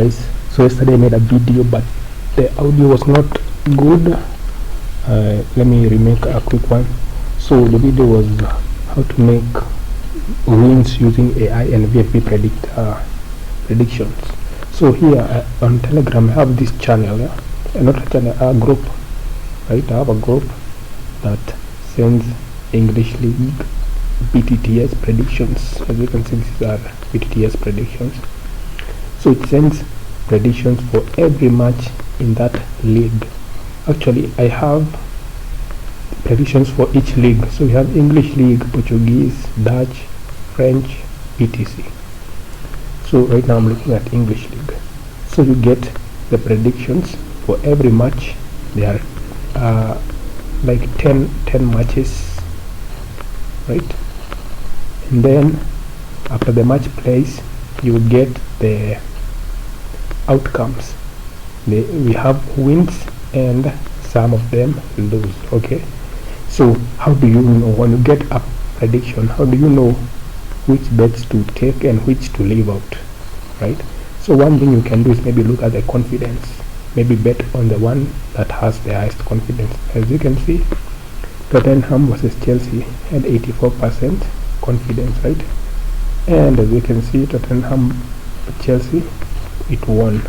guys, so yesterday I made a video but the audio was not good. Let me remake a quick one. So the video was how to make wins using AI and VFB predictions. So here on Telegram I have this channel, not a channel, a group, right? I have a group that sends English League BTTS predictions. As you can see, these are BTTS predictions. So it sends predictions for every match in that league. Actually, I have predictions for each league. So we have English League, Portuguese, Dutch, French, etc. So right now I'm looking at English League. So you get the predictions for every match. There are like 10 matches, right? And then after the match plays, you get the outcomes. We have wins and some of them lose. Okay, so how do you know when you get a prediction? How do you know which bets to take and which to leave out, right? So one thing you can do is maybe look at the confidence. Maybe bet on the one that has the highest confidence. As you can see, Tottenham versus Chelsea had 84% confidence, right? And as you can see, Tottenham Chelsea, it won,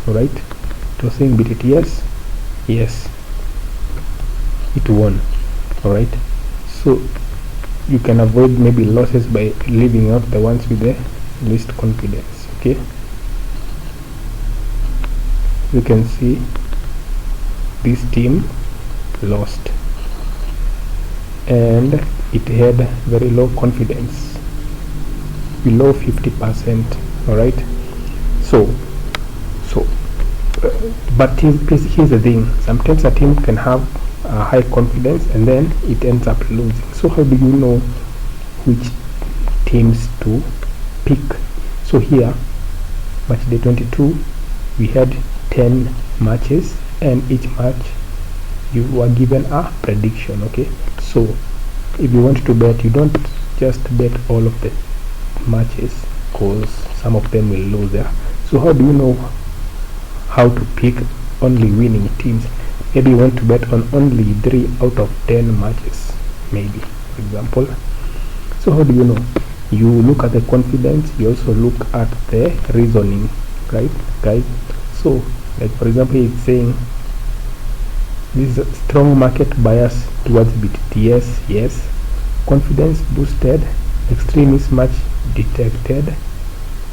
right? It was saying BTTS, yes, it won. All right, so you can avoid maybe losses by leaving out the ones with the least confidence. Okay, you can see this team lost and it had very low confidence, below 50%. all right, but here's the thing, sometimes a team can have a high confidence and then it ends up losing. So how do you know which teams to pick? So here, match day 22, we had 10 matches and each match you were given a prediction. Okay, so if you want to bet, you don't just bet all of the matches because some of them will lose there. So how do you know how to pick only winning teams? Maybe you want to bet on only 3 out of 10 matches, maybe, for example. So how do you know? You look at the confidence, you also look at the reasoning, right, guys? So like for example, it's saying this is a strong market bias towards BTTS, yes. Confidence boosted, extreme mismatch detected,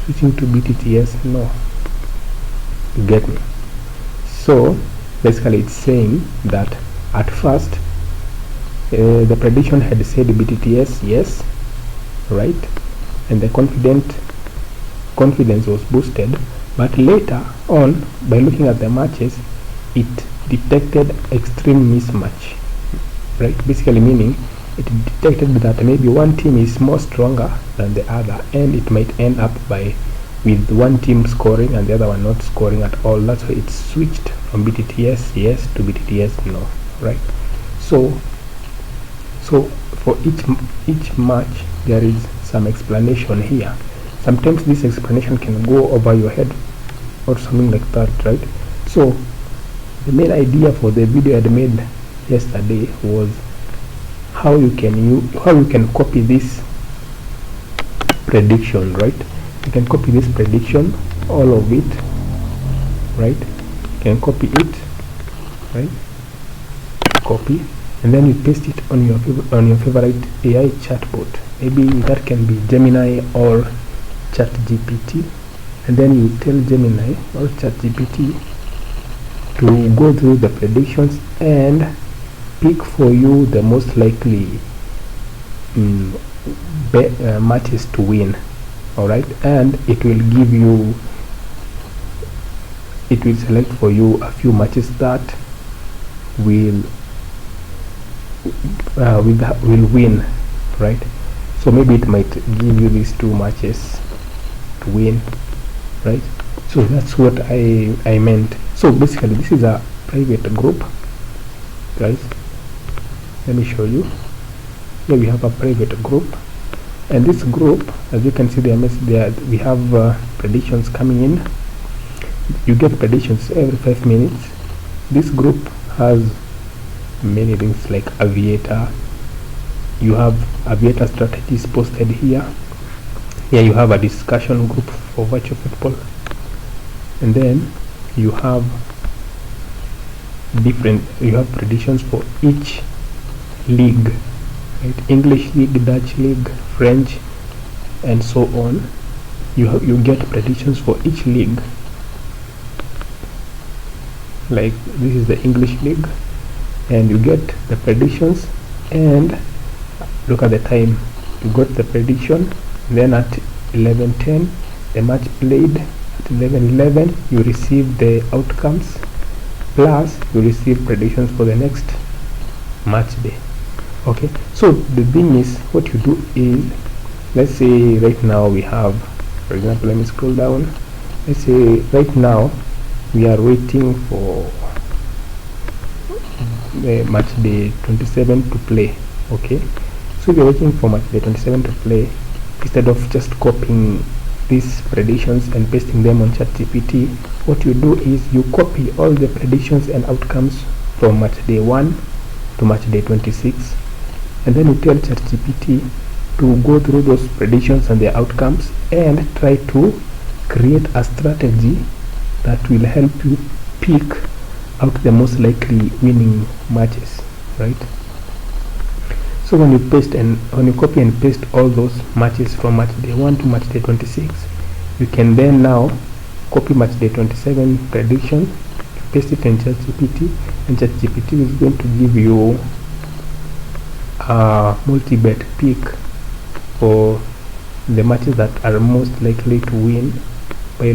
switching to BTTS, no. You get me? So basically it's saying that at first the prediction had said BTTS, yes, right, and the confidence was boosted, but later on, by looking at the matches, it detected extreme mismatch, right? Basically meaning it detected that maybe one team is more stronger than the other, and it might end up with one team scoring and the other one not scoring at all. That's why it switched from BTTS yes to BTTS no, right? So for each match there is some explanation here. Sometimes this explanation can go over your head or something like that, right? So the main idea for the video I made yesterday was how you can copy this prediction, right? You can copy this prediction, all of it, right? You can copy it, right? Copy, and then you paste it on your favorite AI chatbot. Maybe that can be Gemini or ChatGPT, and then you tell Gemini or ChatGPT to go through the predictions and pick for you the most likely matches to win. All right, and it will select for you a few matches that will win, right? So maybe it might give you these 2 matches to win, right? So that's what I meant. So basically this is a private group, guys. Let me show you. Here we have a private group, and this group, as you can see, we have predictions coming in, you get predictions every 5 minutes. This group has many things like aviator. You have aviator strategies posted here. Here you have a discussion group for virtual football, and then you have predictions for each league, right? English league, Dutch league, French, and so on. You get predictions for each league. Like this is the English league, and you get the predictions, and look at the time. You got the prediction, then at 11:10 the match played, at 11:11 you receive the outcomes, plus you receive predictions for the next match day. Okay, so the thing is, what you do is, let's say right now we have, for example, let me scroll down. Let's say right now we are waiting for the match day 27 to play. Okay, so we are waiting for match day 27 to play. Instead of just copying these predictions and pasting them on ChatGPT, what you do is you copy all the predictions and outcomes from match day 1 to match day 26, and then you tell ChatGPT to go through those predictions and their outcomes and try to create a strategy that will help you pick out the most likely winning matches, right? So when you copy and paste all those matches from match day 1 to match day 26, you can then now copy match day 27 prediction, paste it in ChatGPT, and ChatGPT is going to give you a multi-bet pick for the matches that are most likely to win by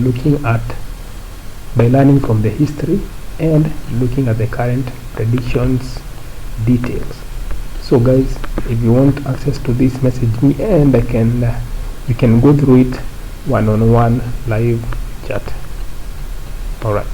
learning from the history and looking at the current predictions details. So guys, if you want access to this, message me and we can go through it one-on-one live chat. All right.